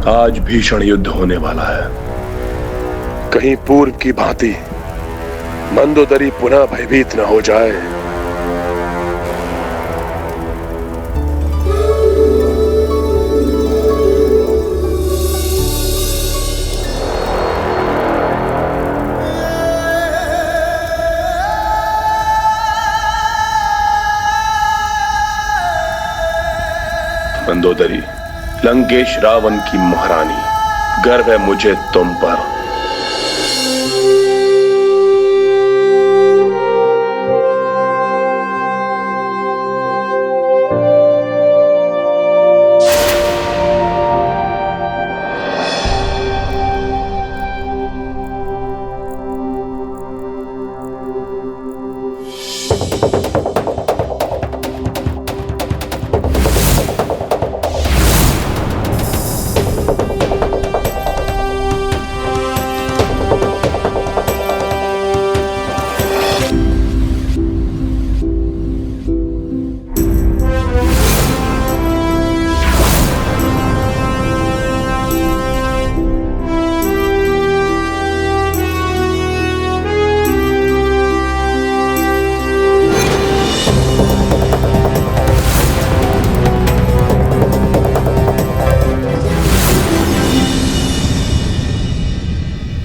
आज भीषण युद्ध होने वाला है। कहीं पूर्व की भांति मंदोदरी पुनः भयभीत न हो जाए। मंदोदरी, लंकेश रावण की महारानी, गर्व है मुझे तुम पर।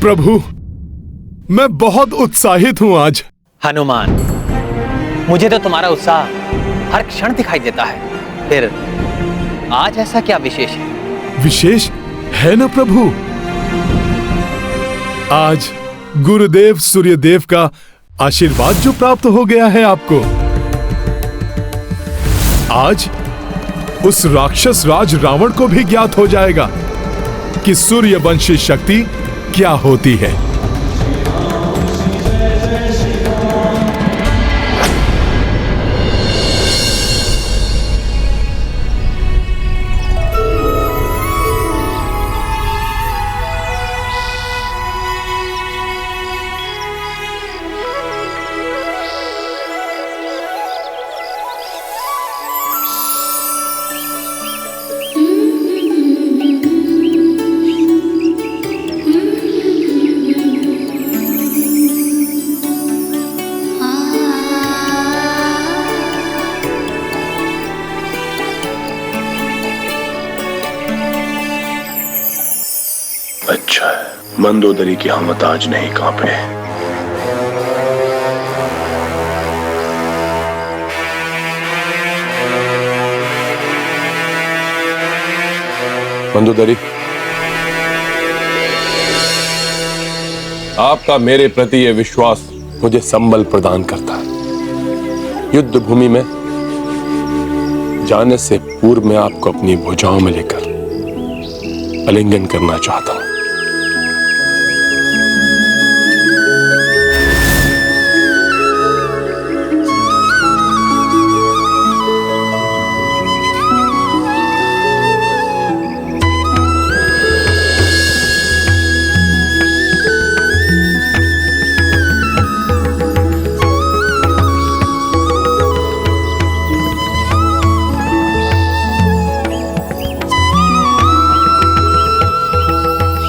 प्रभु, मैं बहुत उत्साहित हूं आज। हनुमान, मुझे तो तुम्हारा उत्साह हर क्षण दिखाई देता है, फिर आज ऐसा क्या विशेष है? विशेष है ना प्रभु। आज गुरुदेव सूर्यदेव का आशीर्वाद जो प्राप्त हो गया है आपको। आज उस राक्षस राज रावण को भी ज्ञात हो जाएगा कि सूर्यवंशी शक्ति क्या होती है। अच्छा है, मंदोदरी की हिम्मत आज नहीं कांपे। मंदोदरी, आपका मेरे प्रति यह विश्वास मुझे संबल प्रदान करता है। युद्ध भूमि में जाने से पूर्व मैं आपको अपनी भुजाओं में लेकर आलिंगन करना चाहता हूं।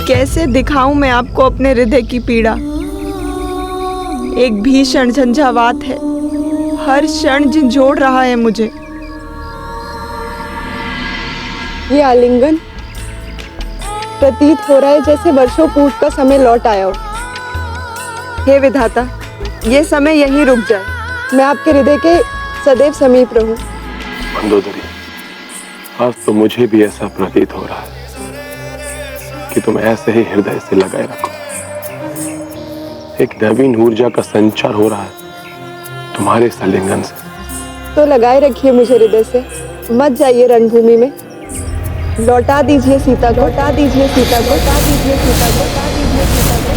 कैसे दिखाऊं मैं आपको अपने हृदय की पीड़ा। एक भीषण झंझावात है, हर क्षण झंझोड़ रहा है मुझे। ये आलिंगन प्रतीत हो रहा है जैसे वर्षों पूर्व का समय लौट आया हो। हे विधाता, ये समय यहीं रुक जाए। मैं आपके हृदय के सदैव समीप रहूं। मंदोदरी, आज तो मुझे भी ऐसा प्रतीत हो रहा है कि तुम ऐसे ही हृदय से लगाए रखो। एक नवीन ऊर्जा का संचार हो रहा है तुम्हारे इस आलिंगन से। तो लगाए रखिए मुझे हृदय से, मत जाइए रणभूमि में। लौटा दीजिए सीता को, लौटा दीजिए सीता को, लौटा दीजिए सीता को, लौटा दीजिए सीता को।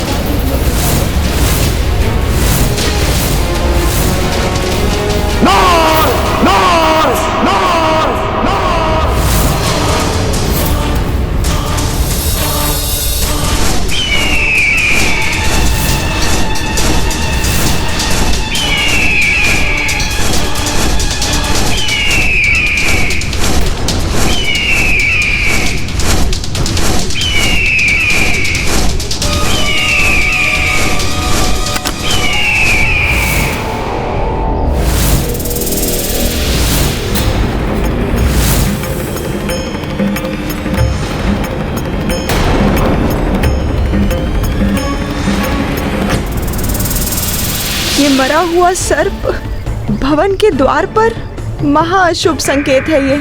ये मरा हुआ सर्प भवन के द्वार पर महाअशुभ संकेत है ये।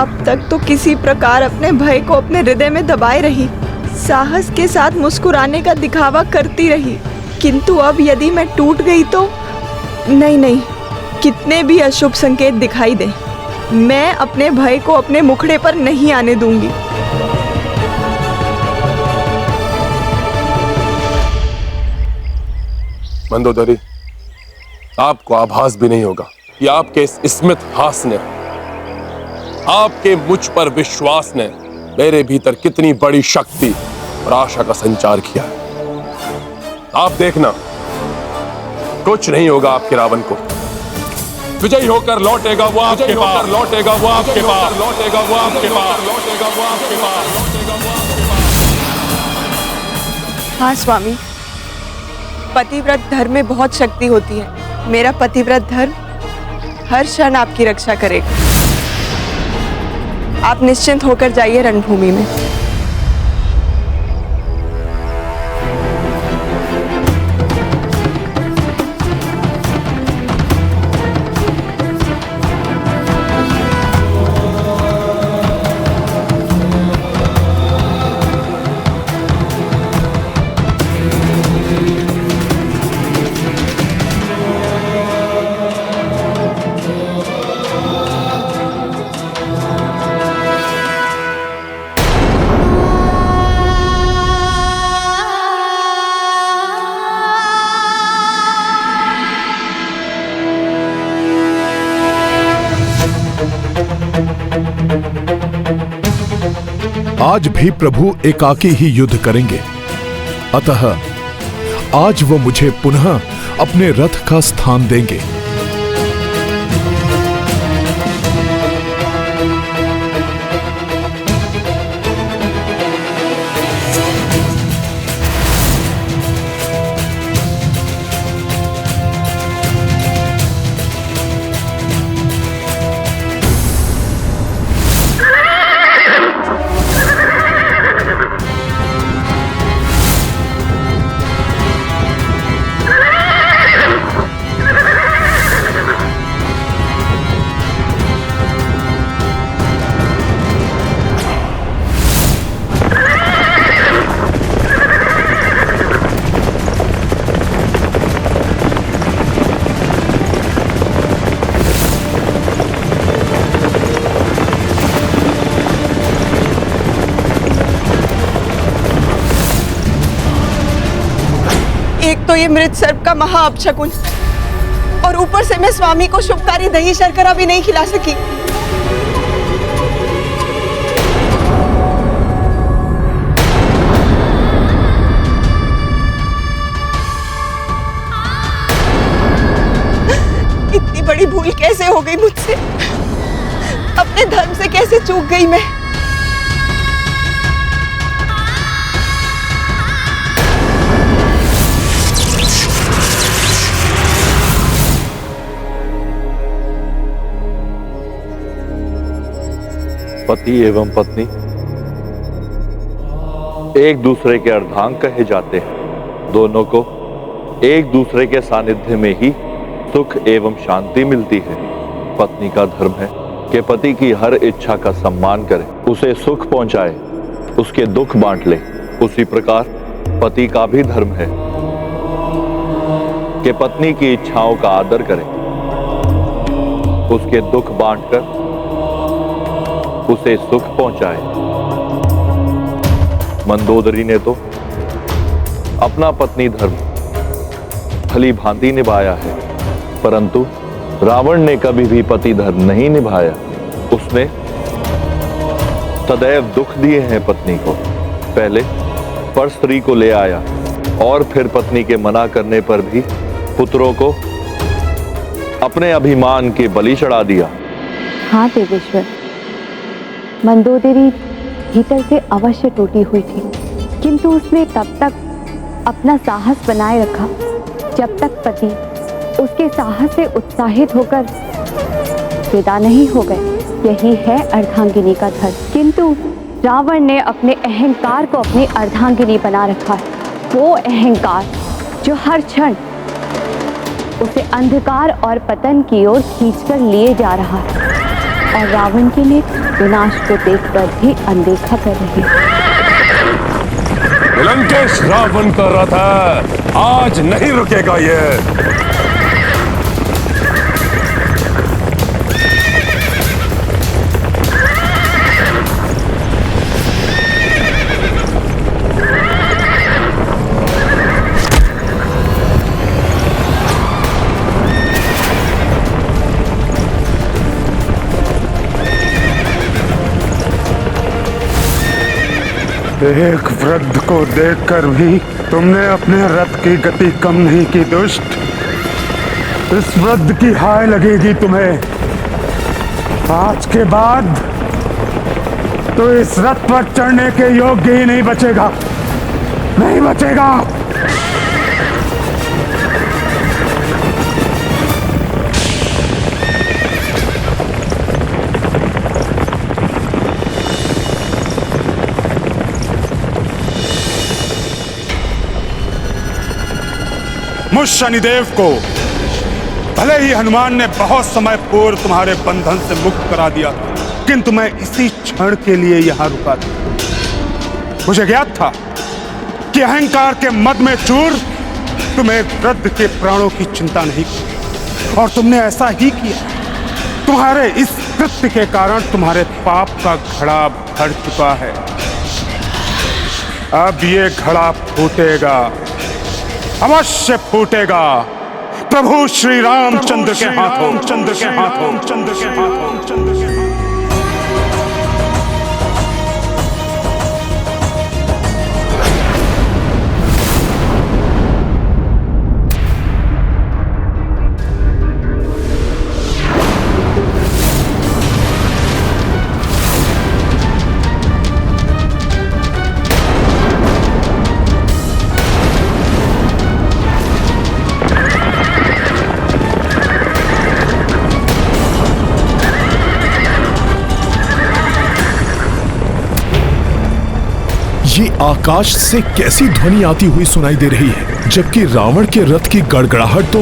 अब तक तो किसी प्रकार अपने भय को अपने हृदय में दबाए रही, साहस के साथ मुस्कुराने का दिखावा करती रही, किंतु अब यदि मैं टूट गई तो नहीं, कितने भी अशुभ संकेत दिखाई दे, मैं अपने भय को अपने मुखड़े पर नहीं आने दूंगी। मंदोदरी, आपको आभास भी नहीं होगा कि आपके इस स्मित हास ने, आपके मुझ पर विश्वास ने मेरे भीतर कितनी बड़ी शक्ति और आशा का संचार किया है। आप देखना, कुछ नहीं होगा आपके रावण को। विजयी होकर लौटेगा वो आपके पास, लौटेगा वो आपके पास, लौटेगा वो आपके पास, लौटेगा वो आपके पास, लौटेगा वो आपके पास। हाँ स्वामी, पतिव्रत धर्म में बहुत शक्ति होती है। मेरा पतिव्रत धर्म हर क्षण आपकी रक्षा करेगा। आप निश्चिंत होकर जाइए रणभूमि में। आज भी प्रभु एकाकी ही युद्ध करेंगे, अतः आज वो मुझे पुनः अपने रथ का स्थान देंगे। एक तो ये मृत सर्प का महा अपशकुन, और ऊपर से मैं स्वामी को शुभकारी दही शर्करा भी नहीं खिला सकी। इतनी बड़ी भूल कैसे हो गई मुझसे? अपने धर्म से कैसे चूक गई मैं? पति एवं पत्नी एक दूसरे के अर्धांग कहे जाते हैं। दोनों को एक दूसरे के सानिध्य में ही सुख एवं शांति मिलती है। पत्नी का धर्म है कि पति की हर इच्छा का सम्मान करे, उसे सुख पहुंचाए, उसके दुख बांट ले। उसी प्रकार पति का भी धर्म है कि पत्नी की इच्छाओं का आदर करे, उसके दुख बांटकर उसे सुख पहुंचाए। मंदोदरी ने तो अपना पत्नी धर्म भली भांति निभाया है, परंतु रावण ने कभी भी पति धर्म नहीं निभाया। उसने सदैव दुख दिए हैं पत्नी को। पहले पर स्त्री को ले आया और फिर पत्नी के मना करने पर भी पुत्रों को अपने अभिमान के बलि चढ़ा दिया। हाँ देवेश्वर, मंदोदरी भीतर से अवश्य टूटी हुई थी, किंतु उसने तब तक अपना साहस बनाए रखा जब तक पति उसके साहस से उत्साहित होकर विदा नहीं हो गए। यही है अर्धांगिनी का धर्म। किंतु रावण ने अपने अहंकार को अपनी अर्धांगिनी बना रखा है। वो अहंकार जो हर क्षण उसे अंधकार और पतन की ओर खींचकर लिए जा रहा है और रावण के लिए विनाश को देखकर भी अनदेखा कर रही है। लंकेश रावण का रथ है, आज नहीं रुकेगा ये। एक वृद्ध को देखकर भी तुमने अपने रथ की गति कम नहीं की दुष्ट। इस वृद्ध की हाय लगेगी तुम्हें। आज के बाद तो इस रथ पर चढ़ने के योग्य ही नहीं बचेगा, नहीं बचेगा। मुझ शनिदेव को भले ही हनुमान ने बहुत समय पूर्व तुम्हारे बंधन से मुक्त करा दिया, किंतु मैं इसी क्षण के लिए यहां रुका था। मुझे ज्ञात था कि अहंकार के मद में चूर तुम एक वृद्ध के प्राणों की चिंता नहीं की, और तुमने ऐसा ही किया। तुम्हारे इस कृत्य के कारण तुम्हारे पाप का घड़ा भर चुका है। अब ये घड़ा फूटेगा, अवश्य फूटेगा। प्रभु श्री रामचंद्र के हाथों, चंद्र के हाथों, चंद्र के हाथों, चंद्र के हाथों। ये आकाश से कैसी ध्वनि आती हुई सुनाई दे रही है, जबकि रावण के रथ की गड़गड़ाहट तो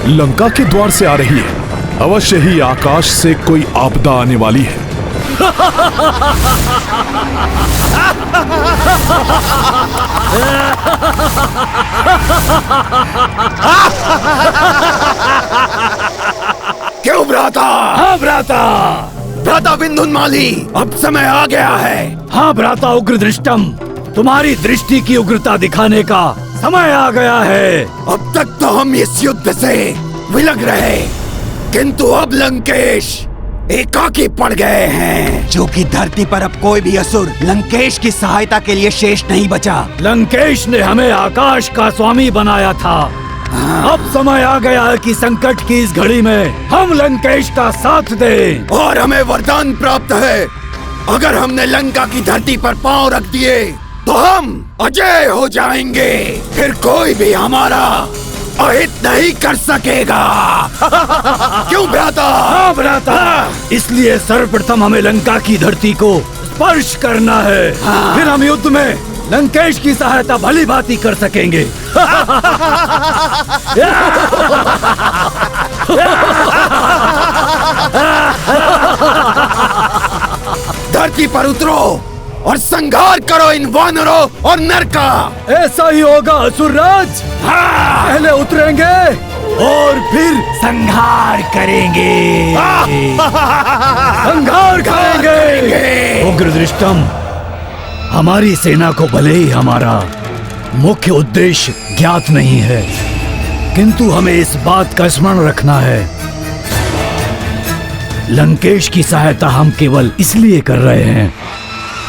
लंका के द्वार से आ रही है। अवश्य ही आकाश से कोई आपदा आने वाली है। क्यों भ्राता? हाँ भ्राता, भ्राता बिंदुनमाली, अब समय आ गया है। हाँ भ्राता उग्र दृष्टम, तुम्हारी दृष्टि की उग्रता दिखाने का समय आ गया है। अब तक तो हम इस युद्ध से विलग रहे, किंतु अब लंकेश एकाकी पड़ गए हैं। जो कि धरती पर अब कोई भी असुर लंकेश की सहायता के लिए शेष नहीं बचा। लंकेश ने हमें आकाश का स्वामी बनाया था। अब समय आ गया है कि संकट की इस घड़ी में हम लंकेश का साथ दें। और हमें वरदान प्राप्त है, अगर हमने लंका की धरती पर पांव रख दिए तो हम अजय हो जाएंगे। फिर कोई भी हमारा अहित नहीं कर सकेगा। क्यों भ्राता? हाँ भ्राता, इसलिए सर्वप्रथम हमें लंका की धरती को स्पर्श करना है। फिर हम युद्ध में लंकेश की सहायता भली भांति कर सकेंगे। धरती पर उतरो और संहार करो इन वानरों और नर का। ऐसा ही होगा असुरराज। पहले उतरेंगे और फिर संहार करेंगे। संहार करेंगे। उग्र दृष्टम, हमारी सेना को भले ही हमारा मुख्य उद्देश्य ज्ञात नहीं है, किंतु हमें इस बात का स्मरण रखना है, लंकेश की सहायता हम केवल इसलिए कर रहे हैं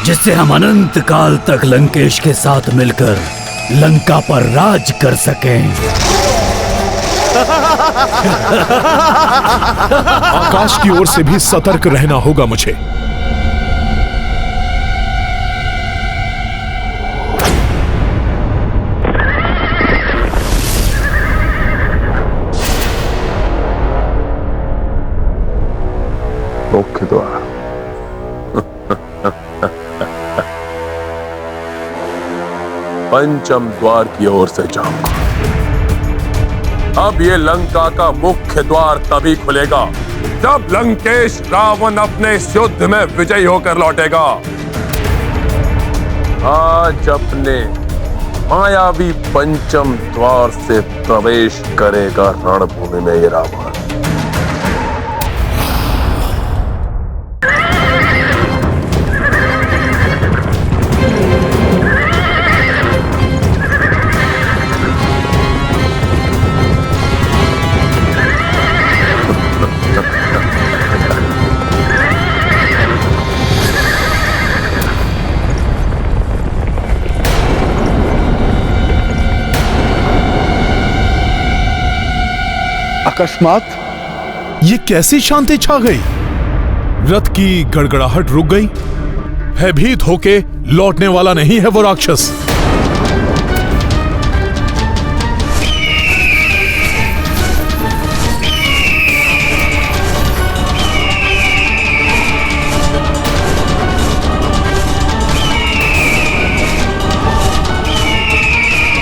जिससे हम अनंत काल तक लंकेश के साथ मिलकर लंका पर राज कर सकें। आकाश की ओर से भी सतर्क रहना होगा मुझे। मुख्य द्वार। पंचम द्वार की ओर से जाऊंगा। अब ये लंका का मुख्य द्वार तभी खुलेगा जब लंकेश रावण अपने इस युद्ध में विजयी होकर लौटेगा। आज अपने मायावी पंचम द्वार से प्रवेश करेगा रणभूमि में ये रावण। अकस्मात ये कैसी शांति छा गई? रथ की गड़गड़ाहट रुक गई। भयभीत होके लौटने वाला नहीं है वो राक्षस।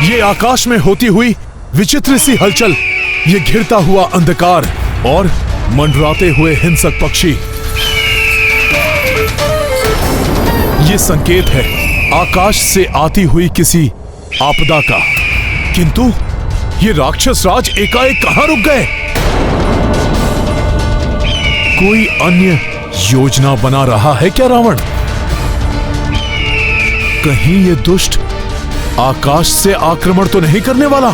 ये आकाश में होती हुई विचित्र सी हलचल, ये घिरता हुआ अंधकार और मंडराते हुए हिंसक पक्षी, ये संकेत है आकाश से आती हुई किसी आपदा का। किंतु ये राक्षस राज एकाएक कहां रुक गए? कोई अन्य योजना बना रहा है क्या रावण? कहीं ये दुष्ट आकाश से आक्रमण तो नहीं करने वाला?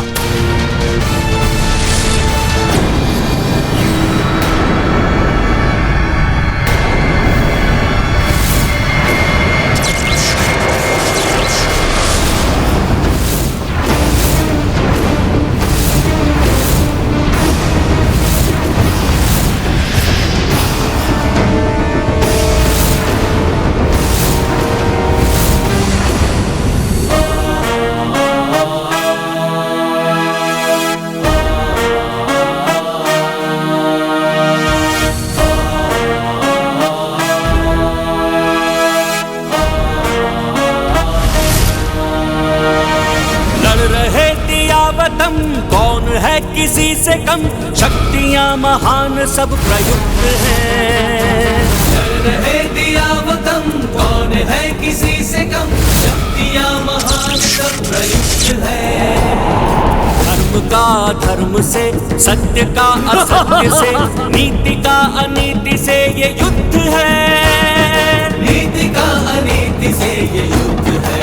कौन है किसी से कम, शक्तियां महान सब प्रयुक्त हैं। चल रहे दियावतम, कौन है किसी से कम, शक्तियां महान सब प्रयुक्त हैं। धर्म का धर्म से, सत्य का असत्य से, नीति का अनीति से ये युद्ध है। नीति का अनीति से ये युद्ध है।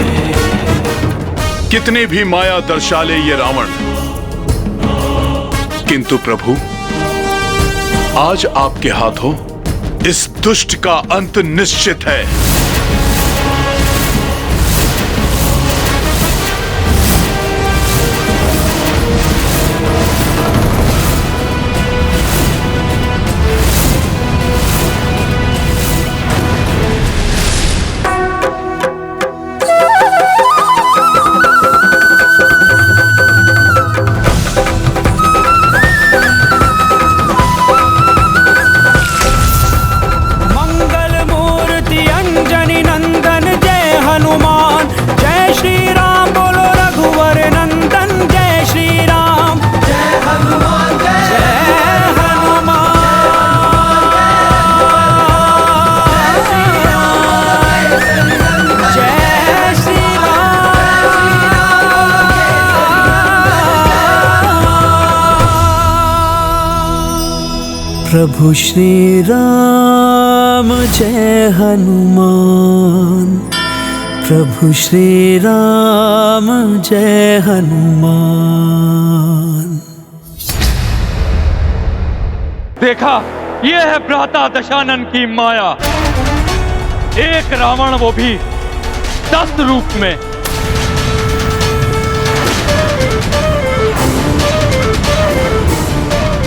कितनी भी माया दर्शा ले ये रावण, किंतु प्रभु आज आपके हाथों इस दुष्ट का अंत निश्चित है। प्रभु श्री राम जय हनुमान, प्रभु श्री राम जय हनुमान। देखा, ये है भ्राता दशानन की माया। एक रावण, वो भी 10 रूप में।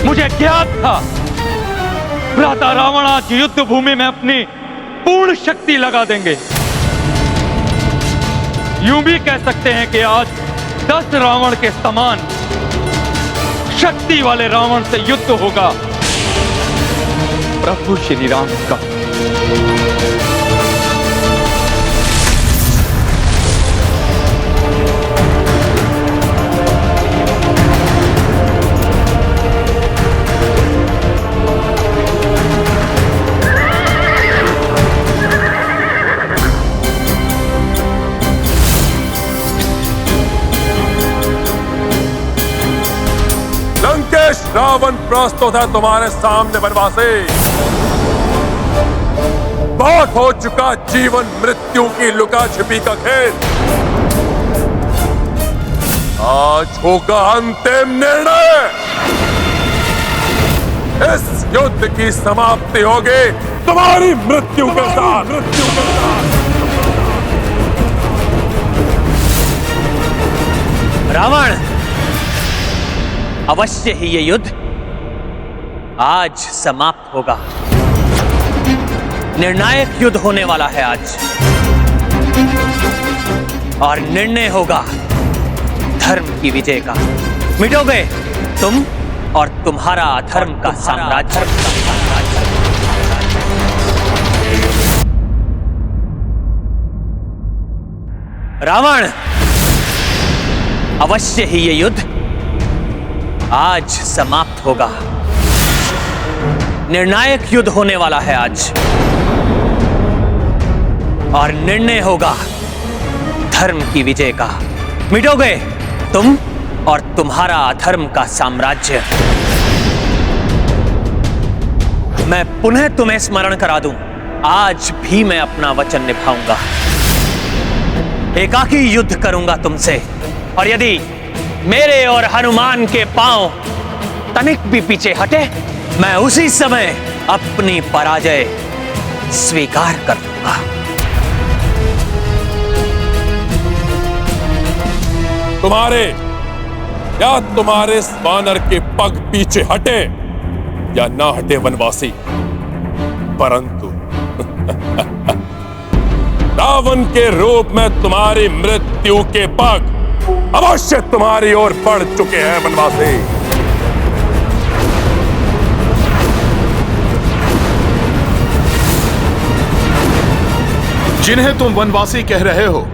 मुझे ज्ञात था भ्राता रावण आज युद्ध भूमि में अपनी पूर्ण शक्ति लगा देंगे। यूं भी कह सकते हैं कि आज 10 रावण के समान शक्ति वाले रावण से युद्ध होगा प्रभु श्री राम का। रावण प्रस्तुत है तुम्हारे सामने वनवासी। बहुत हो चुका जीवन मृत्यु की लुका छिपी का खेल। आज होगा अंतिम निर्णय। इस युद्ध की समाप्ति होगी तुम्हारी मृत्यु के साथ। रावण, अवश्य ही ये युद्ध आज समाप्त होगा। निर्णायक युद्ध होने वाला है आज, और निर्णय होगा धर्म की विजय का। मिटोगे तुम और तुम्हारा अधर्म का साम्राज्य। रावण, अवश्य ही ये युद्ध आज समाप्त होगा। निर्णायक युद्ध होने वाला है आज, और निर्णय होगा धर्म की विजय का। मिटोगे तुम और तुम्हारा अधर्म का साम्राज्य। मैं पुनः तुम्हें स्मरण करा दूं, आज भी मैं अपना वचन निभाऊंगा। एकाकी युद्ध करूंगा तुमसे, और यदि मेरे और हनुमान के पांव तनिक भी पीछे हटे, मैं उसी समय अपनी पराजय स्वीकार कर लूंगा। तुम्हारे या तुम्हारे वानर के पग पीछे हटे या ना हटे वनवासी, परंतु रावण के रूप में तुम्हारी मृत्यु के पग अवश्य तुम्हारी ओर बढ़ चुके हैं वनवासी। जिन्हें तुम वनवासी कह रहे हो,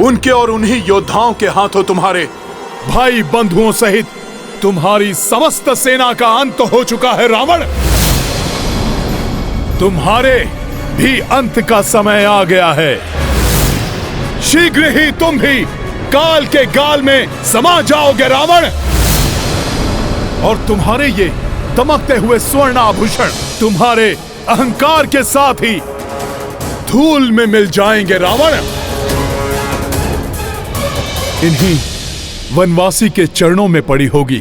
उनके और उन्हीं योद्धाओं के हाथों तुम्हारे भाई बंधुओं सहित तुम्हारी समस्त सेना का अंत हो चुका है। रावण, तुम्हारे भी अंत का समय आ गया है। शीघ्र ही तुम भी काल के गाल में समा जाओगे रावण, और तुम्हारे ये दमकते हुए स्वर्ण आभूषण तुम्हारे अहंकार के साथ ही धूल में मिल जाएंगे रावण। इन्हीं वनवासी के चरणों में पड़ी होगी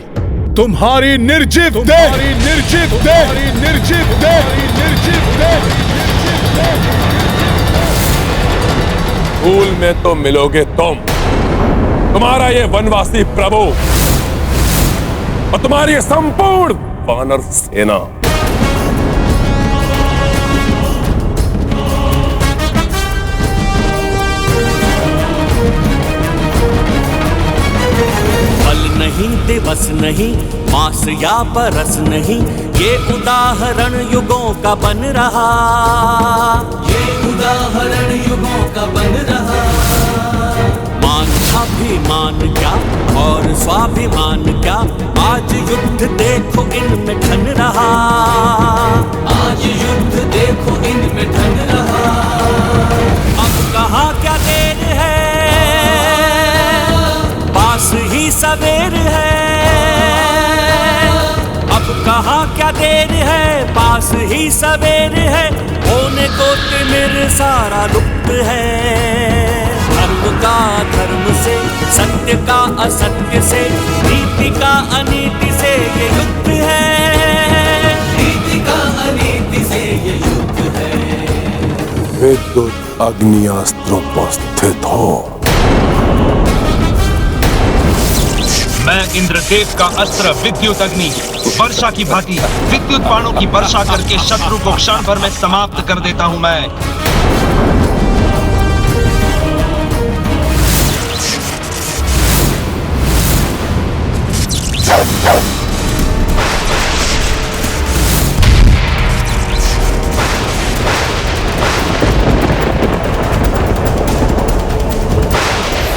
तुम्हारी निर्जीव देह, निर्जीव देह, निर्जीव देह, निर्जीव देह। धूल में तो मिलोगे तुम, तुम्हारा ये वनवासी प्रभु और तुम्हारी ये संपूर्ण वानर सेना। नहीं दिवस नहीं, मास या बरस नहीं, ये उदाहरण युगों का बन रहा। ये उदाहरण युगों का बन रहा। मान अभिमान क्या और स्वाभिमान क्या, आज युद्ध देखो इनमें ठन रहा। आज युद्ध देखो इनमें ठन रहा। अब कहाँ क्या देर है, पास ही सवेर है। अब कहाँ क्या देर है, पास ही सवेर है। होने को तिमिर सारा लुप्त है। धर्म का धर्म से, सत्य का असत्य से, नीति का अनीति से ये युद्ध है। नीति का अनीति से ये युद्ध है। विद्युत अग्नियास्त्र उपस्थित हो। मैं इंद्रदेव का अस्त्र विद्युत अग्नि वर्षा की भांति विद्युत बाणों की वर्षा करके शत्रु को क्षण भर में समाप्त कर देता हूं। मैं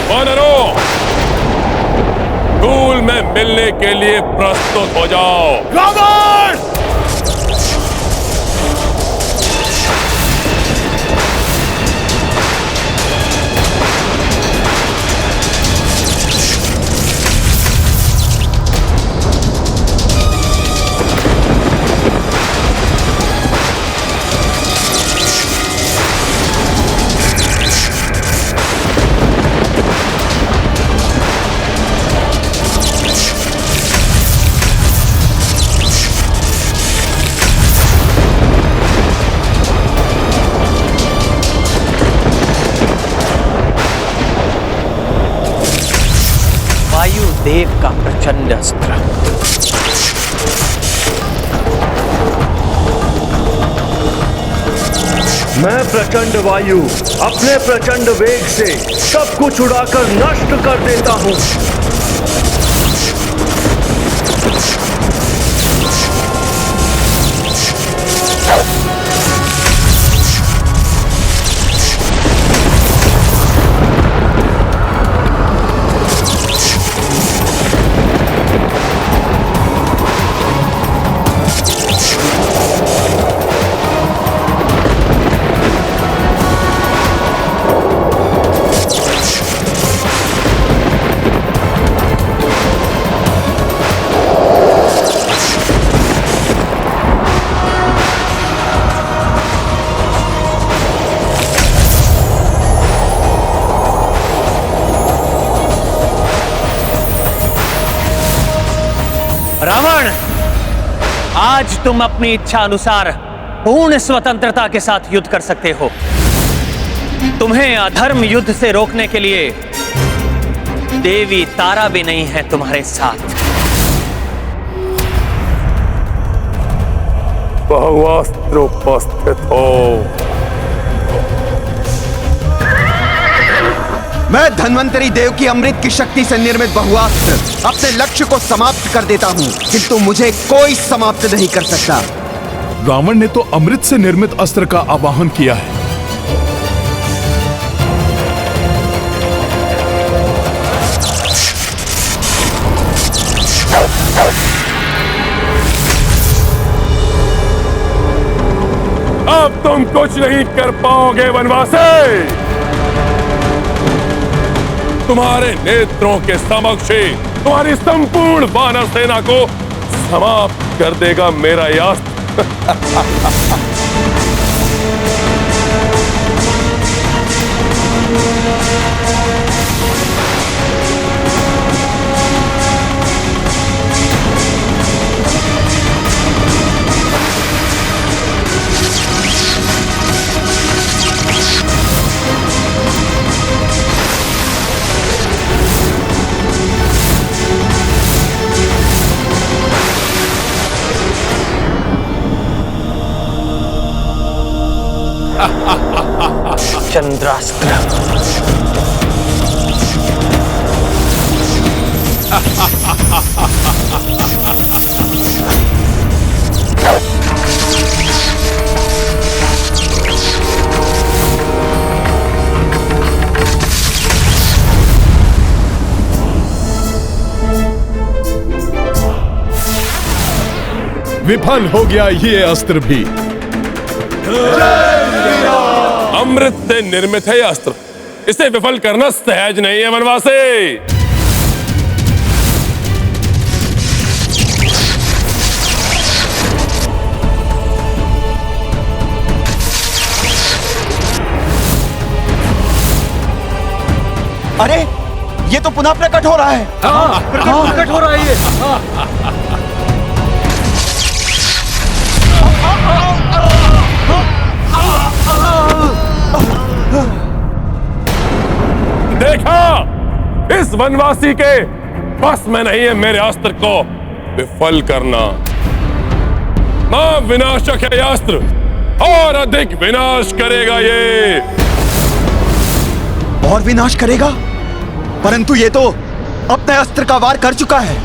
वानरों, धूल में मिलने के लिए प्रस्तुत हो जाओ। रावण! वायु देव का प्रचंड अस्त्र। मैं प्रचंड वायु अपने प्रचंड वेग से सब कुछ उड़ाकर नष्ट कर देता हूं। रावण, आज तुम अपनी इच्छा अनुसार पूर्ण स्वतंत्रता के साथ युद्ध कर सकते हो। तुम्हें अधर्म युद्ध से रोकने के लिए देवी तारा भी नहीं है तुम्हारे साथ। बहुअस्त्र उपस्थित हो। मैं धन्वंतरी देव की अमृत की शक्ति से निर्मित बहुअस्त्र अपने लक्ष्य को समाप्त कर देता हूँ, किंतु मुझे कोई समाप्त नहीं कर सकता। रावण ने तो अमृत से निर्मित अस्त्र का आवाहन किया है। अब तुम कुछ नहीं कर पाओगे वनवासी। तुम्हारे नेत्रों के समक्ष तुम्हारी संपूर्ण वानर सेना को समाप्त कर देगा मेरा यह अस्त्र। चंद्रास्त्र। विफल हो गया ये अस्त्र भी। अमृत से निर्मित है यह अस्त्र, इसे विफल करना सहज नहीं है वनवासी। अरे ये तो पुनः प्रकट हो रहा है। प्रकट हो रहा है ये। देखा, इस वनवासी के बस में नहीं है मेरे अस्त्र को विफल करना। विनाशक है यह अस्त्र, और अधिक विनाश करेगा ये। और विनाश करेगा? परंतु ये तो अपने अस्त्र का वार कर चुका है।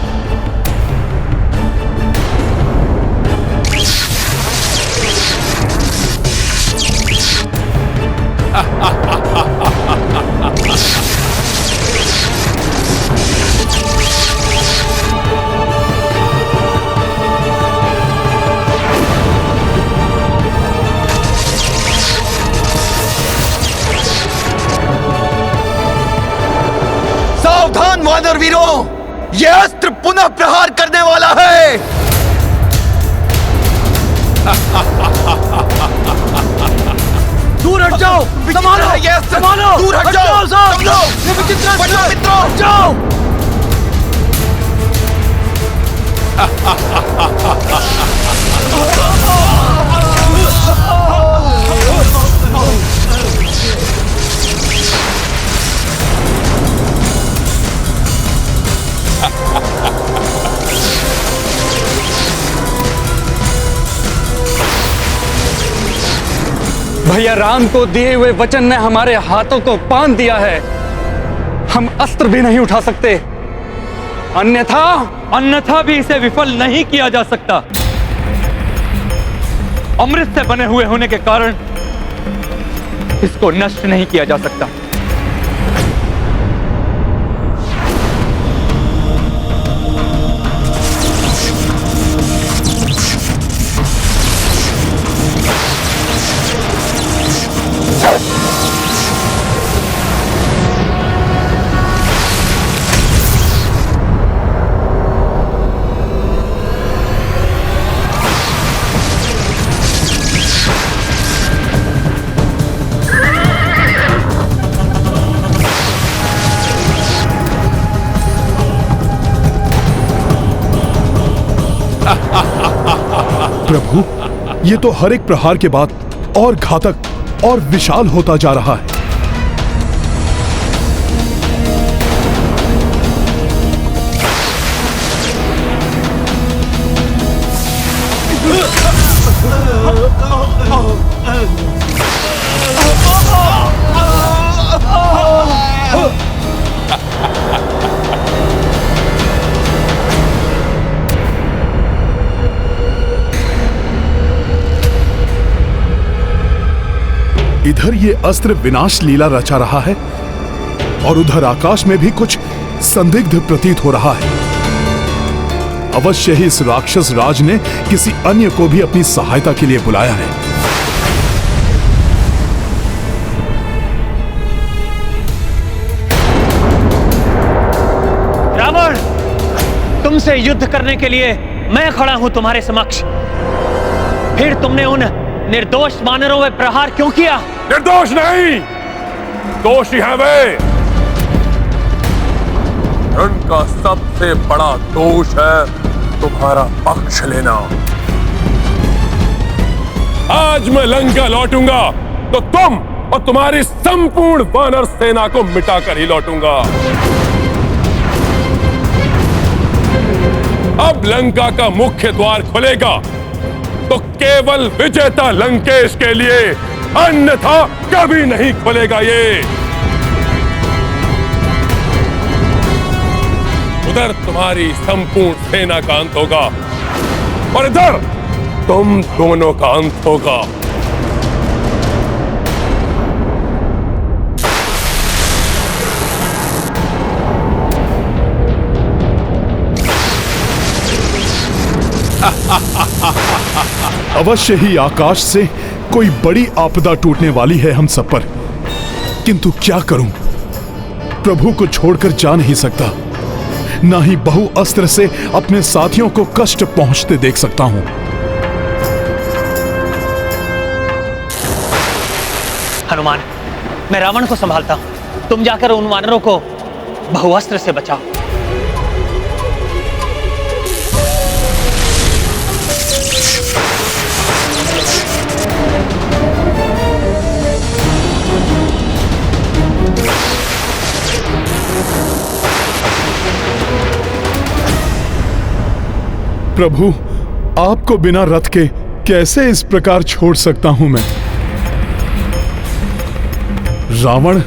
सावधान वानर वीरों, यह अस्त्र पुनः प्रहार करने वाला है। दूर हट जाओ, संभालो, संभालो, दूर हट जाओ साहब। ये विचित्र मित्रों, हट जाओ। भैया राम को दिए हुए वचन ने हमारे हाथों को बांध दिया है। हम अस्त्र भी नहीं उठा सकते, अन्यथा भी इसे विफल नहीं किया जा सकता। अमृत से बने हुए होने के कारण इसको नष्ट नहीं किया जा सकता। प्रभु, ये तो हर एक प्रहार के बाद और घातक और विशाल होता जा रहा है। इधर ये अस्त्र विनाश लीला रचा रहा है और उधर आकाश में भी कुछ संदिग्ध प्रतीत हो रहा है। अवश्य ही इस राक्षस राज ने किसी अन्य को भी अपनी सहायता के लिए बुलाया है। रावण, तुमसे युद्ध करने के लिए मैं खड़ा हूं तुम्हारे समक्ष। फिर तुमने उन निर्दोष वानरों में प्रहार क्यों किया? निर्दोष नहीं, दोषी है वे। उनका सबसे बड़ा दोष है तुम्हारा पक्ष लेना। आज मैं लंका लौटूंगा तो तुम और तुम्हारी संपूर्ण वानर सेना को मिटाकर ही लौटूंगा। अब लंका का मुख्य द्वार खुलेगा तो केवल विजेता लंकेश के लिए, अन्यथा कभी नहीं खुलेगा ये। उधर तुम्हारी संपूर्ण सेना का अंत होगा और इधर तुम दोनों का अंत होगा। अवश्य ही आकाश से कोई बड़ी आपदा टूटने वाली है हम सब पर, किंतु क्या करूं? प्रभु को छोड़कर जा नहीं सकता, ना ही बहु अस्त्र से अपने साथियों को कष्ट पहुंचते देख सकता हूं। हनुमान, मैं रावण को संभालता हूं, तुम जाकर उन वानरों को बहुअस्त्र से बचाओ। प्रभु, आपको बिना रथ के कैसे इस प्रकार छोड़ सकता हूं मैं? रावण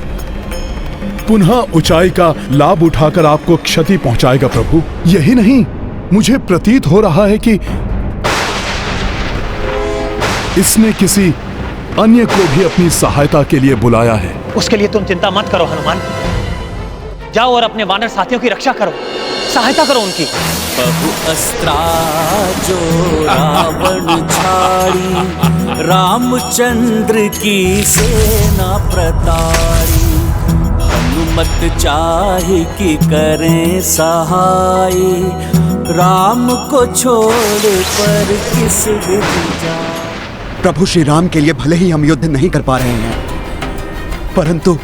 पुनः ऊंचाई का लाभ उठाकर आपको क्षति पहुंचाएगा प्रभु। यही नहीं, मुझे प्रतीत हो रहा है कि इसने किसी अन्य को भी अपनी सहायता के लिए बुलाया है। उसके लिए तुम चिंता मत करो हनुमान, जाओ और अपने वानर साथियों की रक्षा करो, सहायता करो उनकी। बहु अस्त्रा जो रावण छाड़ी, रामचंद्र की सेना प्रताड़ी। हनुमत चाहे कि करें सहाय, राम को छोड़ पर किस विधि जाए। प्रभु श्री राम के लिए भले ही हम युद्ध नहीं कर पा रहे हैं, परंतु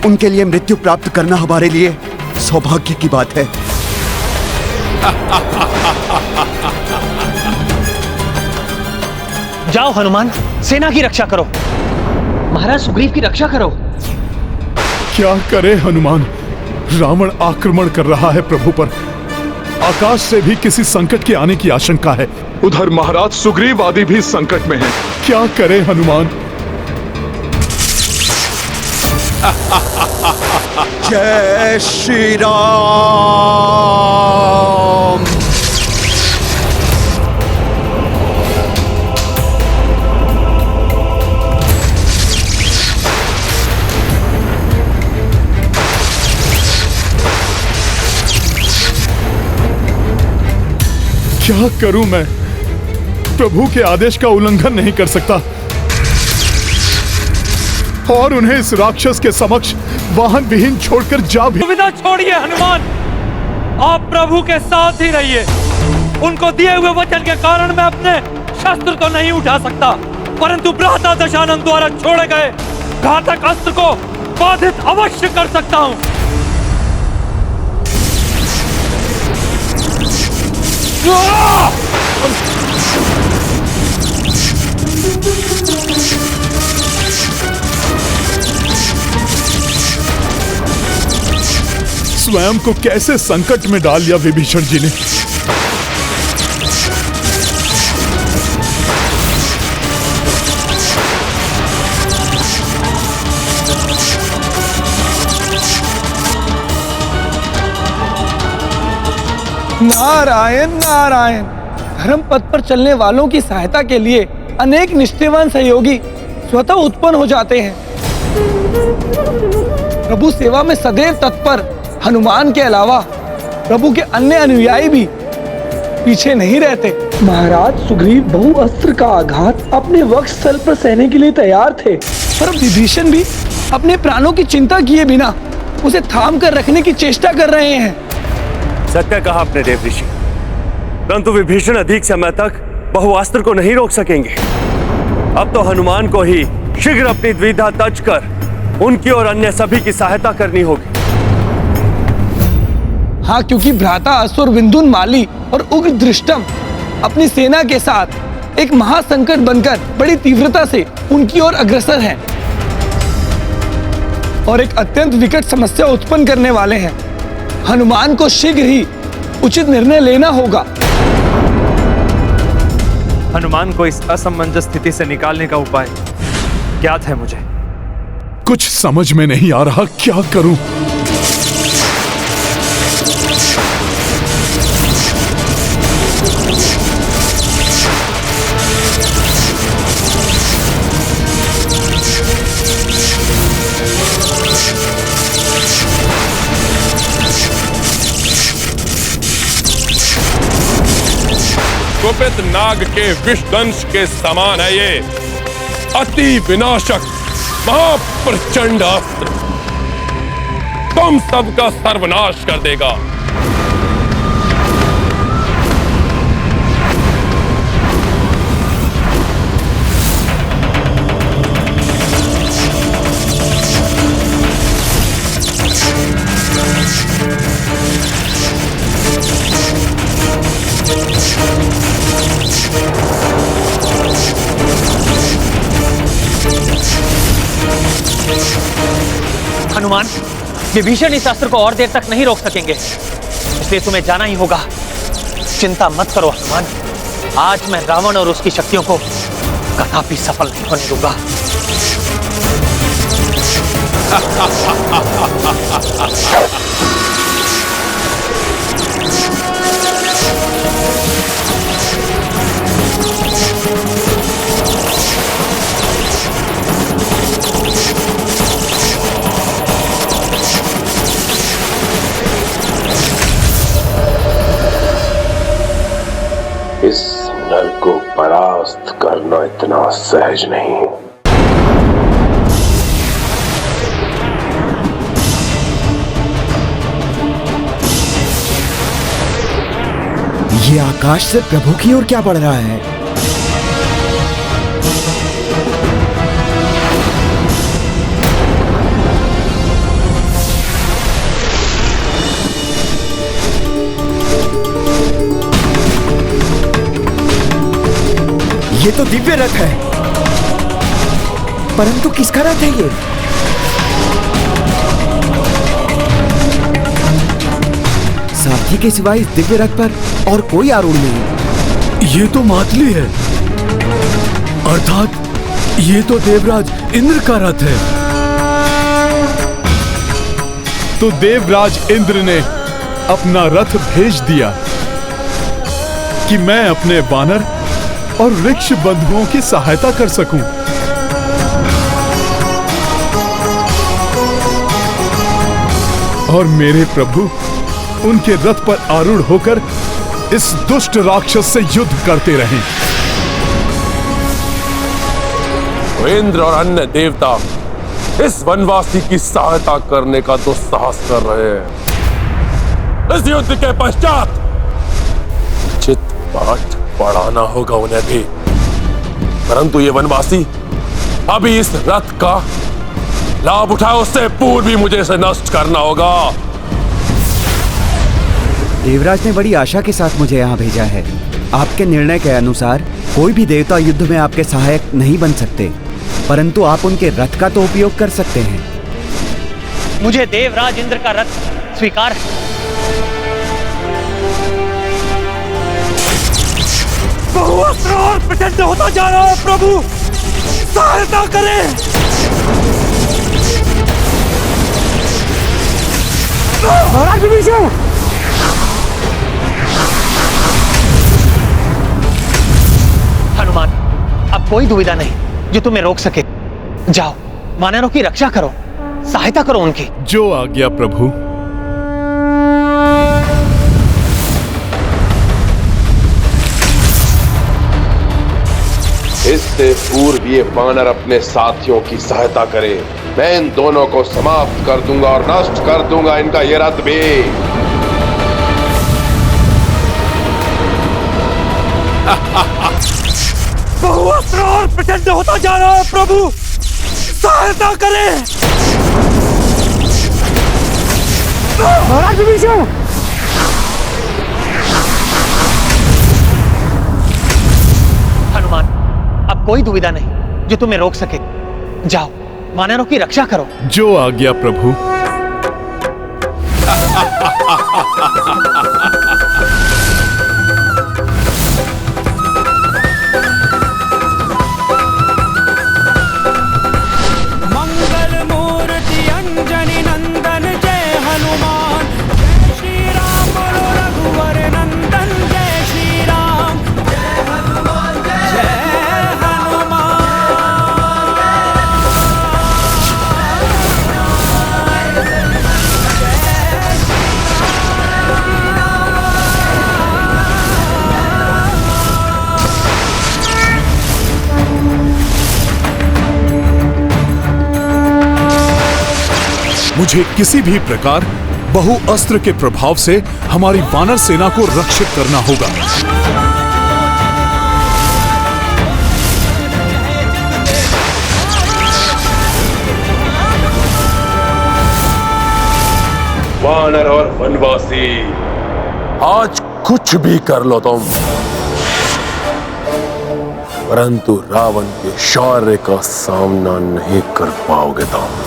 उनके लिए मृत्यु प्राप्त करना हमारे लिए सौभाग्य की बात है। जाओ हनुमान, सेना की रक्षा करो, महाराज सुग्रीव की रक्षा करो। क्या करे हनुमान, रावण आक्रमण कर रहा है प्रभु पर। आकाश से भी किसी संकट के आने की आशंका है। उधर महाराज सुग्रीव आदि भी संकट में हैं। क्या करे हनुमान? जय श्री राम। क्या करूं मैं? प्रभु के आदेश का उल्लंघन नहीं कर सकता और उन्हें इस राक्षस के समक्ष वाहन विहीन छोड़कर जा भी। दुविधा छोड़िए हनुमान, आप प्रभु के साथ ही रहिए। उनको दिए हुए वचन के कारण मैं अपने शस्त्र तो नहीं उठा सकता, परंतु भ्राता दशानन द्वारा छोड़े गए घातक अस्त्र को बाधित अवश्य कर सकता हूं। स्वयं को कैसे संकट में डाल दिया विभीषण जी ने। नारायण नारायण। धर्म पथ पर चलने वालों की सहायता के लिए अनेक निष्ठावान सहयोगी स्वतः उत्पन्न हो जाते हैं। प्रभु सेवा में सदैव तत्पर हनुमान के अलावा प्रभु के अन्य अनुयायी भी पीछे नहीं रहते। महाराज सुग्रीव बहु अस्त्र का आघात अपने वक्षस्थल पर सहने के लिए तैयार थे, पर विभीषण भी अपने प्राणों की चिंता किए बिना उसे थाम कर रखने की चेष्टा कर रहे हैं। सत्य कहा आपने देव ऋषि, परंतु विभीषण अधिक समय तक बहुअस्त्र को नहीं रोक सकेंगे। अब तो हनुमान को ही शीघ्र अपनी द्विधा तज कर उनकी और अन्य सभी की सहायता करनी होगी। हाँ, क्योंकि भ्राता असुर विंधुन माली और उग्र दृष्टम अपनी सेना के साथ एक महासंकट बनकर बड़ी तीव्रता से उनकी ओर अग्रसर हैं और एक अत्यंत विकट समस्या उत्पन्न करने वाले हैं। हनुमान को शीघ्र ही उचित निर्णय लेना होगा। हनुमान को इस असमंजस स्थिति से निकालने का उपाय ज्ञात है मुझे। कुछ समझ में नहीं आ रहा, क्या करूं? कुपित नाग के विषदंश के समान है ये अति विनाशक महाप्रचंड अस्त्र, तुम सबका सर्वनाश कर देगा। हनुमान, विभीषण इस अस्त्र को और देर तक नहीं रोक सकेंगे, इसलिए तुम्हें जाना ही होगा। चिंता मत करो हनुमान, आज मैं रावण और उसकी शक्तियों को कदापि सफल नहीं होने दूंगा। इस नर को परास्त करना इतना सहज नहीं। ये आकाश से प्रभु की ओर क्या बढ़ रहा है? ये तो दिव्य रथ है, परंतु किसका रथ है ये? हाथी के सिवाय इस दिव्य रथ पर और कोई आरूढ़ नहीं। ये तो मातली है, अर्थात ये तो देवराज इंद्र का रथ है। तो देवराज इंद्र ने अपना रथ भेज दिया कि मैं अपने वानर और वृक्ष बंधुओं की सहायता कर सकूं। और मेरे प्रभु उनके रथ पर आरूढ़ होकर इस दुष्ट राक्षस से युद्ध करते रहें। इंद्र और अन्य देवता इस वनवासी की सहायता करने का दुस्साहस कर रहे हैं। इस युद्ध के पश्चात चित पाठ पढ़ाना होगा उन्हें भी, परंतु ये वनवासी अभी इस रथ का लाभ उठाए उससे पूर्व भी मुझे इसे नष्ट करना होगा। देवराज ने बड़ी आशा के साथ मुझे यहाँ भेजा है। आपके निर्णय के अनुसार कोई भी देवता युद्ध में आपके सहायक नहीं बन सकते, परंतु आप उनके रथ का तो उपयोग कर सकते हैं। मुझे देवराज इंद्र का रथ स्वीकार है। बहुअस्त्र और प्रचंड होता जा रहा है, प्रभु सहायता करें। महाराज विभीषण, हनुमान, अब कोई दुविधा नहीं जो तुम्हें रोक सके। जाओ, वानरों की रक्षा करो, सहायता करो उनकी। जो आज्ञा प्रभु। इससे पूर्व ये वानर अपने साथियों की सहायता करे, मैं इन दोनों को समाप्त कर दूंगा और नष्ट कर दूंगा इनका ये रथ भी। बहुअस्त्र और प्रचंड होता जा रहा है, प्रभु सहायता करें। महाराज विभीषण, हनुमान, अब कोई दुविधा नहीं जो तुम्हें रोक सके। जाओ, वानरों की रक्षा करो। जो आज्ञा प्रभु। मंगल मूर्ति अंजनी नंदन जय हनुमान, जय श्री राम बोलो रघुवर नंदन, जय श्री राम, जय हनुमान, जय मुझे किसी भी प्रकार बहुअस्त्र के प्रभाव से हमारी वानर सेना को रक्षित करना होगा। वानर और वनवासी, आज कुछ भी कर लो तुम, परंतु रावण के शौर्य का सामना नहीं कर पाओगे तुम।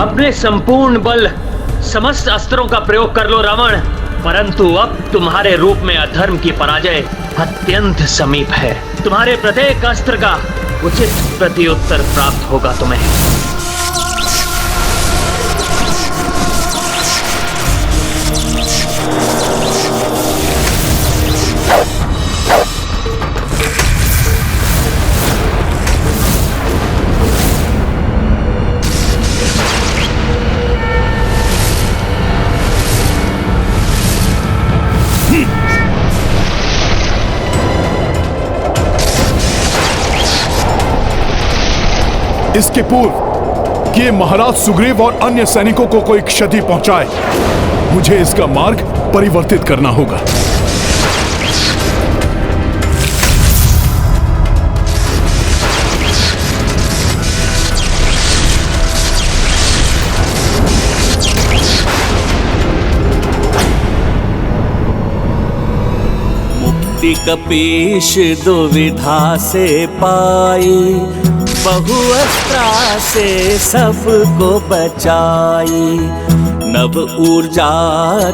अपने संपूर्ण बल समस्त अस्त्रों का प्रयोग कर लो रावण, परंतु अब तुम्हारे रूप में अधर्म की पराजय अत्यंत समीप है। तुम्हारे प्रत्येक अस्त्र का उचित प्रत्युत्तर प्राप्त होगा तुम्हें। इसके पूर्व कि महाराज सुग्रीव और अन्य सैनिकों को कोई क्षति पहुंचाए, मुझे इसका मार्ग परिवर्तित करना होगा। शक्ति कपीश दुविधा से पाई, बहुअस्त्रा से सबको बचाई। नव ऊर्जा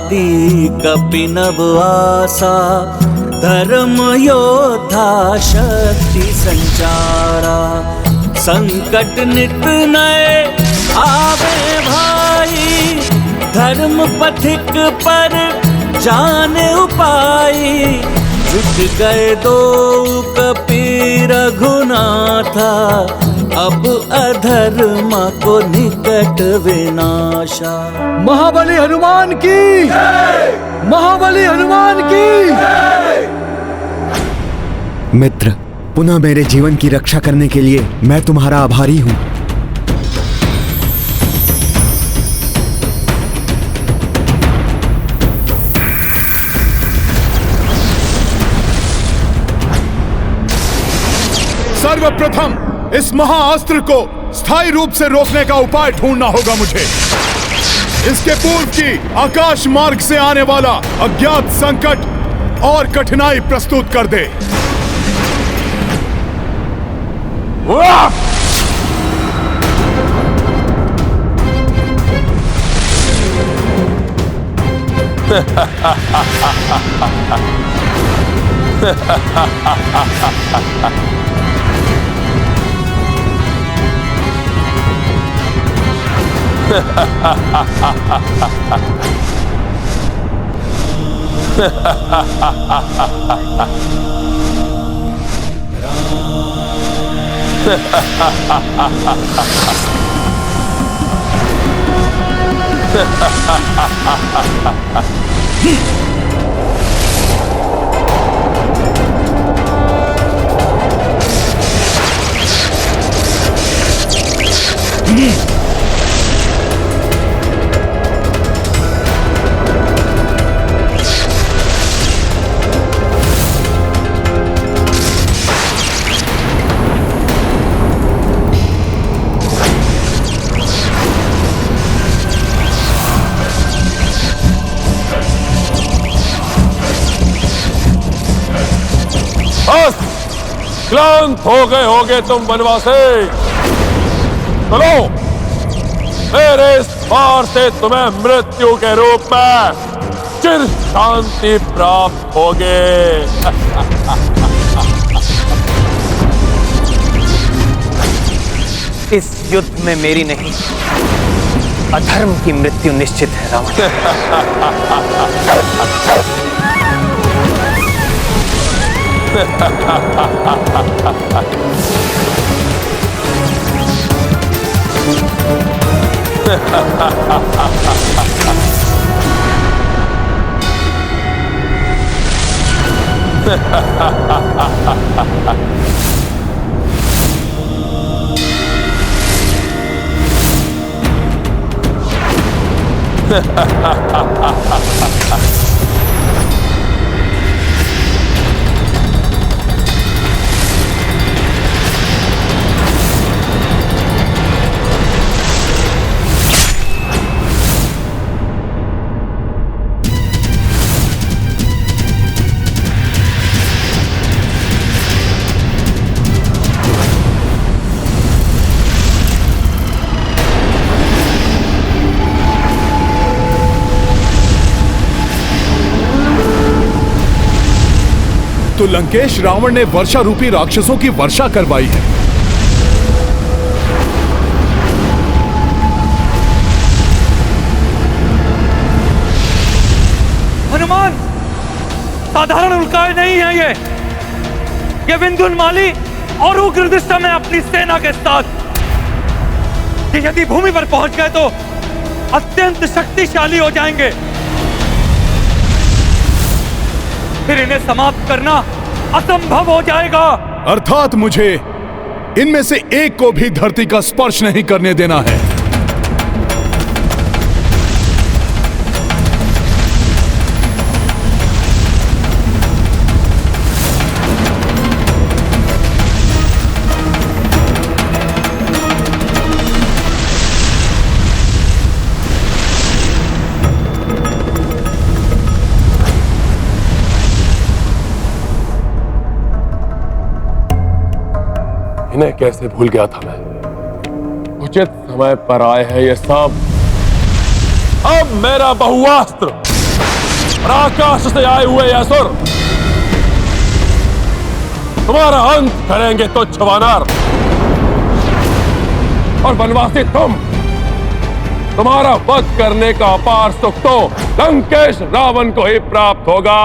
दी कपि नव आशा, धर्म योद्धा शक्ति संचारा। संकट नित नए आवे भाई, धर्म पथिक पर जान उपाई। जुट गए दो कपि रघुनाथा, अब अधर्म को निकट विनाशा। महाबली हनुमान की, महाबली हनुमान की। मित्र, पुनः मेरे जीवन की रक्षा करने के लिए मैं तुम्हारा आभारी हूं। सर्वप्रथम इस महाअस्त्र को स्थायी रूप से रोकने का उपाय ढूंढना होगा मुझे। इसके पूर्व की आकाश मार्ग से आने वाला अज्ञात संकट और कठिनाई प्रस्तुत कर दे। क्लांत हो गए होगे तुम वनवासी। चलो, मेरे इस वार से तुम्हें मृत्यु के रूप में चिर शांति प्राप्त होगे। इस युद्ध में मेरी नहीं, अधर्म की मृत्यु निश्चित है रावण। तो लंकेश रावण ने वर्षा रूपी राक्षसों की वर्षा करवाई है। हनुमान, साधारण उल्काएं नहीं है ये विंध्युन्माली और उग्रदृष्टा में अपनी सेना के साथ ये यदि भूमि पर पहुंच गए तो अत्यंत शक्तिशाली हो जाएंगे। फिर इन्हें समाप्त करना असंभव हो जाएगा। अर्थात मुझे इनमें से एक को भी धरती का स्पर्श नहीं करने देना है। इन्हें कैसे भूल गया था मैं। उचित समय पर आए हैं ये सब। अब मेरा बहुआस्त्र और आकाश से आए हुए असुर तुम्हारा अंत करेंगे तुच्छ वानर। और वनवासी तुम्हारा वध करने का अपार सुख तो लंकेश रावण को ही प्राप्त होगा।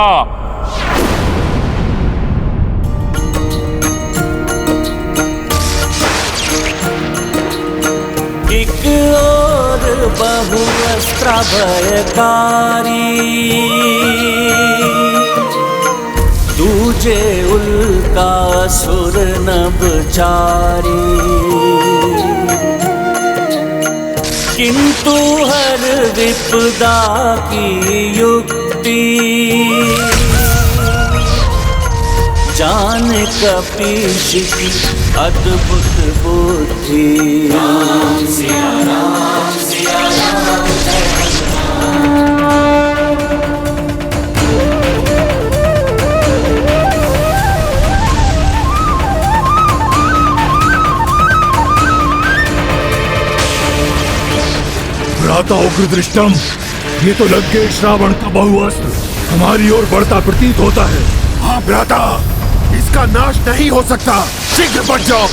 एक और बहुअस्त्र भयकारी, दूजे उल्का सुर नभचारी। किंतु हर विपदा की युक्ति, जान कपीश की अद्भुत बुद्धि। राम सिया राम सिया राम भ्राता उग्रदृष्टम, ये तो लंकेश रावण का बहुअस्त्र हमारी ओर बढ़ता प्रतीत होता है। हाँ भ्राता, इसका नाश नहीं हो सकता, शीघ्र बढ़ जाओ।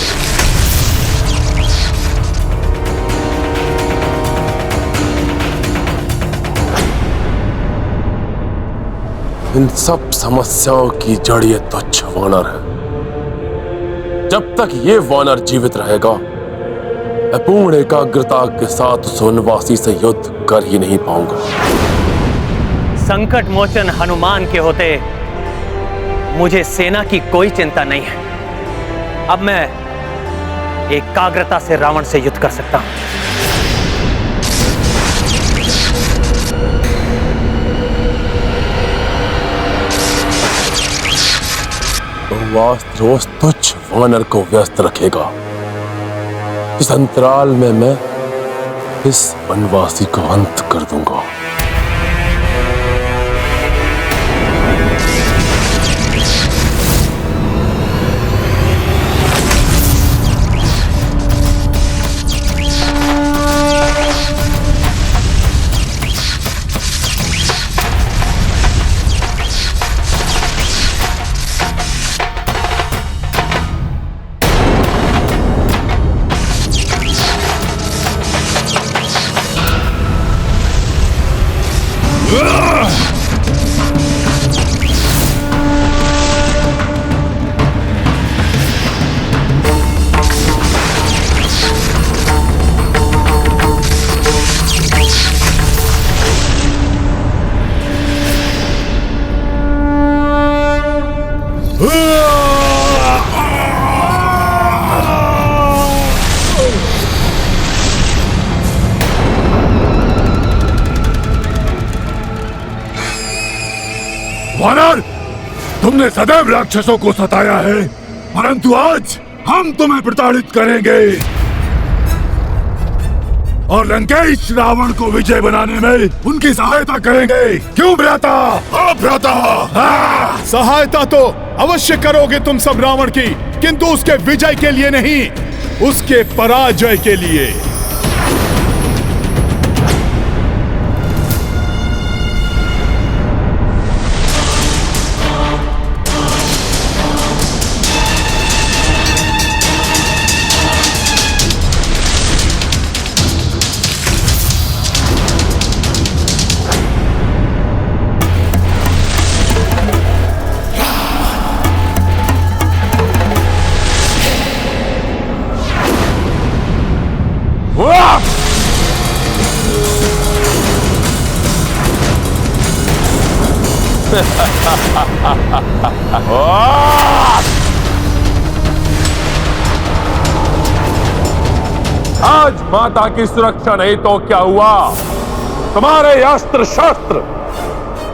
इन सब समस्याओं की जड़ ये तुच्छ वानर है। जब तक ये वानर जीवित रहेगा, मैं पूर्ण एकाग्रता के साथ उस वनवासी से युद्ध कर ही नहीं पाऊंगा। संकट मोचन हनुमान के होते मुझे सेना की कोई चिंता नहीं है। अब मैं एकाग्रता से रावण से युद्ध कर सकता हूं। बहुआस्त्र उस तुच्छ वानर को व्यस्त रखेगा। इस अंतराल में मैं इस वनवासी को अंत कर दूंगा। वानर, तुमने सदैव राक्षसों को सताया है, परंतु आज हम तुम्हें प्रताड़ित करेंगे और लंकेश रावण को विजय बनाने में उनकी सहायता करेंगे। क्यों भ्राता? हाँ भ्राता। सहायता तो अवश्य करोगे तुम सब रावण की, किंतु उसके विजय के लिए नहीं, उसके पराजय के लिए। आज माता की सुरक्षा नहीं तो क्या हुआ? तुम्हारे अस्त्र शस्त्र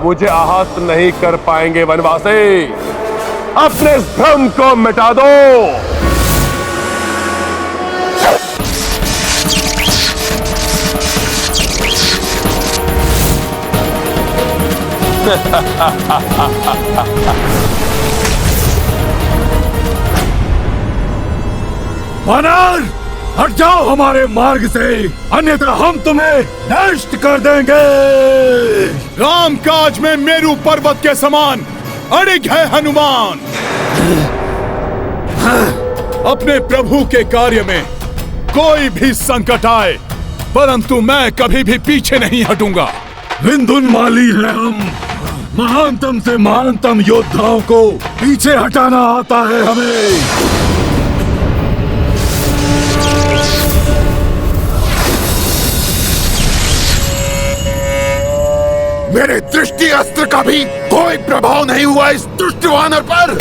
मुझे आहत नहीं कर पाएंगे। वनवासी, अपने इस भ्रम को मिटा दो। वानर, हट जाओ हमारे मार्ग से, अन्यथा हम तुम्हें नष्ट कर देंगे। राम काज में मेरू पर्वत के समान अड़िग है हनुमान। अपने प्रभु के कार्य में कोई भी संकट आए, परंतु मैं कभी भी पीछे नहीं हटूंगा। विंधुनमाली है हम, महानतम से महानतम योद्धाओं को पीछे हटाना आता है हमें। मेरे दृष्टि अस्त्र का भी कोई प्रभाव नहीं हुआ इस दुष्ट वानर पर।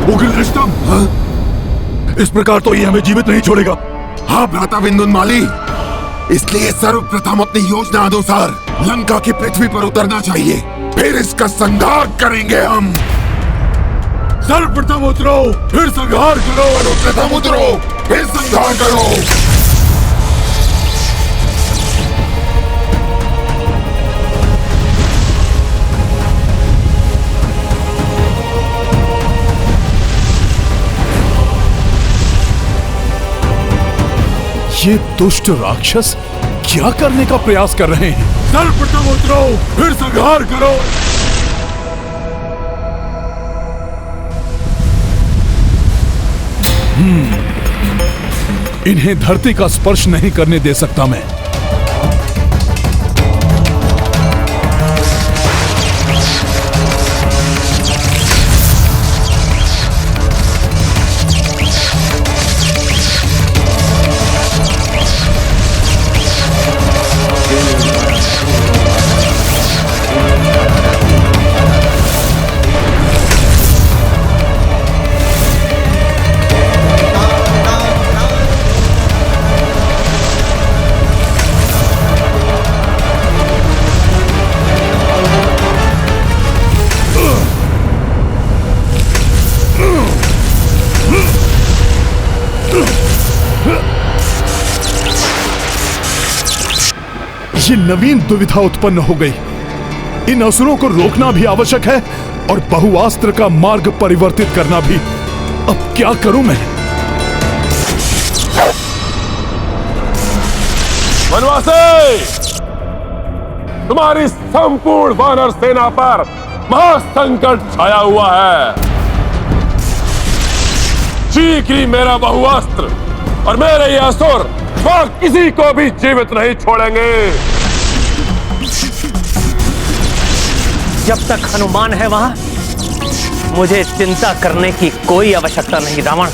उग्रदृष्टम, इस प्रकार तो ये हमें जीवित नहीं छोड़ेगा। हाँ भ्राता विंधुनमाली, इसलिए सर्वप्रथम अपनी योजना अनुसार लंका की पृथ्वी पर उतरना चाहिए, फिर इसका संहार करेंगे हम। सर्वप्रथम उतरो, फिर संहार करो। सर्वप्रथम उतरो, फिर संहार करो। ये दुष्ट राक्षस क्या करने का प्रयास कर रहे हैं? सर्वप्रथम उतरो, फिर संहार करो। इन्हें धरती का स्पर्श नहीं करने दे सकता मैं। ये नवीन दुविधा उत्पन्न हो गई। इन असुरों को रोकना भी आवश्यक है और बहुआस्त्र का मार्ग परिवर्तित करना भी। अब क्या करूं मैं? वनवासी, तुम्हारी संपूर्ण वानर सेना पर महासंकट छाया हुआ है। शीघ्र ही मेरा बहुअस्त्र और मेरे ये असुर वह किसी को भी जीवित नहीं छोड़ेंगे। जब तक हनुमान है वहां, मुझे चिंता करने की कोई आवश्यकता नहीं रावण।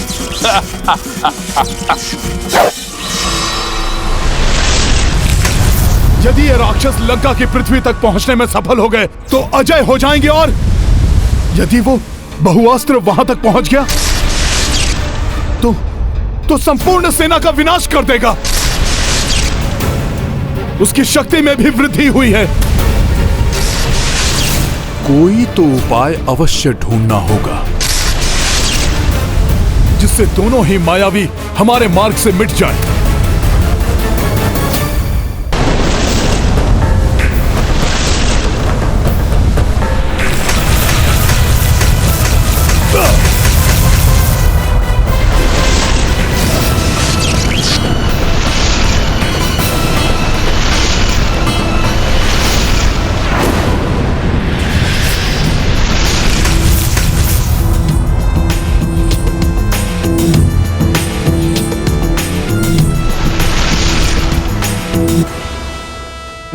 यदि ये राक्षस लंका की पृथ्वी तक पहुंचने में सफल हो गए तो अजय हो जाएंगे, और यदि वो बहुअस्त्र वहां तक पहुंच गया तो संपूर्ण सेना का विनाश कर देगा। उसकी शक्ति में भी वृद्धि हुई है। कोई तो उपाय अवश्य ढूंढना होगा जिससे दोनों ही मायावी हमारे मार्ग से मिट जाए।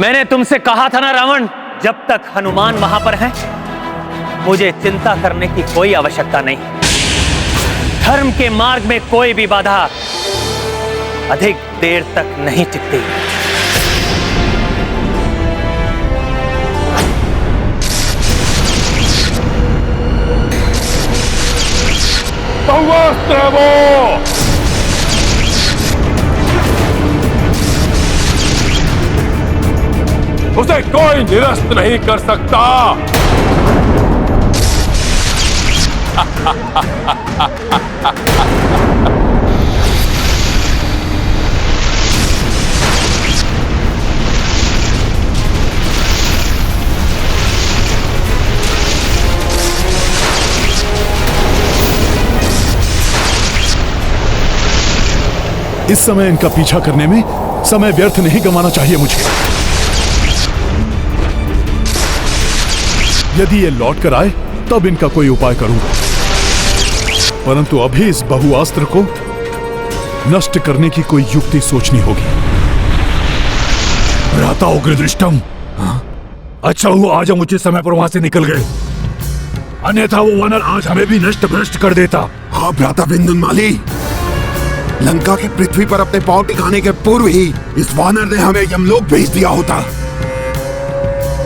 मैंने तुमसे कहा था ना रावण, जब तक हनुमान वहां पर है मुझे चिंता करने की कोई आवश्यकता नहीं। धर्म के मार्ग में कोई भी बाधा अधिक देर तक नहीं टिकती। बहुअस्त्र है वो, उसे कोई निरस्त नहीं कर सकता। इस समय इनका पीछा करने में समय व्यर्थ नहीं गंवाना चाहिए मुझे। यदि ये लौट कर आए तब इनका कोई उपाय करूंगा, परंतु अभी इस बहुअस्त्र को नष्ट करने की कोई युक्ति सोचनी होगी। भ्राता उग्रदृष्टम, अच्छा हुआ आज हम उचित समय पर वहां से निकल गए, अन्यथा वो वानर आज हमें भी नष्ट भ्रष्ट कर देता। हाँ भ्राता विंध्यामाली, लंका के पृथ्वी पर अपने पांव टिकाने के पूर्व ही इस वानर ने हमें यमलोक भेज दिया होता।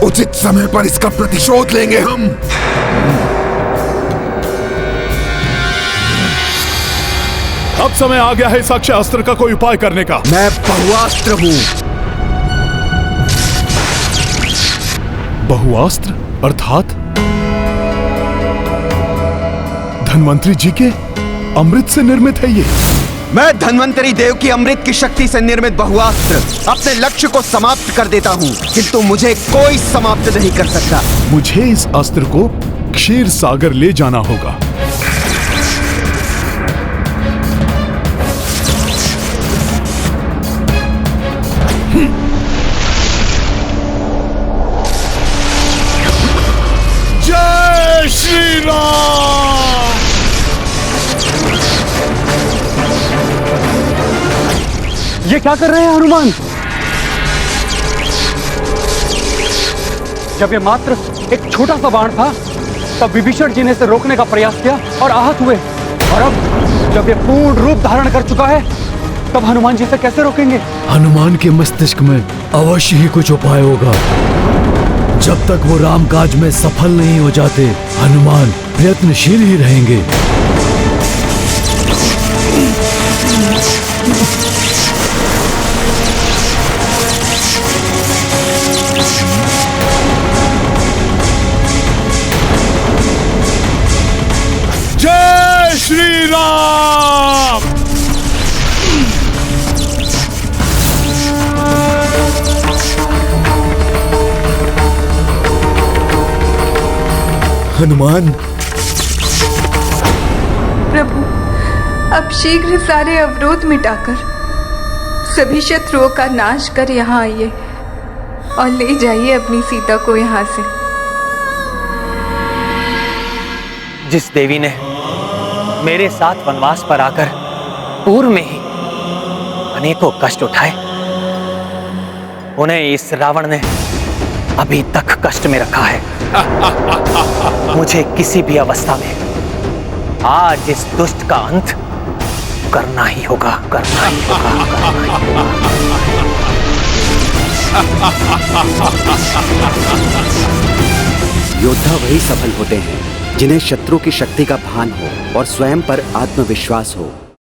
उचित समय पर इसका प्रतिशोध लेंगे हम। अब समय आ गया है इस अक्षय अस्त्र का कोई उपाय करने का। मैं बहुअस्त्र हूं। बहुअस्त्र अर्थात धन्वंतरी जी के अमृत से निर्मित है ये। मैं धन्वंतरी देव की अमृत की शक्ति से निर्मित बहुअस्त्र अपने लक्ष्य को समाप्त कर देता हूँ, किंतु मुझे कोई समाप्त नहीं कर सकता। मुझे इस अस्त्र को क्षीर सागर ले जाना होगा। जय श्री राम। ये क्या कर रहे हैं हनुमान? जब ये मात्र एक छोटा सा बाण था तब विभीषण जी ने इसे रोकने का प्रयास किया और आहत हुए, और अब जब ये पूर्ण रूप धारण कर चुका है तब हनुमान जी से कैसे रोकेंगे? हनुमान के मस्तिष्क में अवश्य ही कुछ उपाय होगा। जब तक वो रामकाज में सफल नहीं हो जाते, हनुमान प्रयत्नशील ही रहेंगे। जय श्री राम। हनुमान, प्रभु, अब शीघ्र सारे अवरोध मिटाकर सभी शत्रुओं का नाश कर यहाँ आइए और ले जाइए अपनी सीता को यहाँ से। जिस देवी ने मेरे साथ वनवास पर आकर पूर्व में ही अनेकों कष्ट उठाए, उन्हें इस रावण ने अभी तक कष्ट में रखा है। मुझे किसी भी अवस्था में आज इस दुष्ट का अंत करना ही होगा, करना ही होगा, करना ही होगा। योद्धा वही सफल होते हैं जिन्हें शत्रु की शक्ति का भान हो और स्वयं पर आत्मविश्वास हो।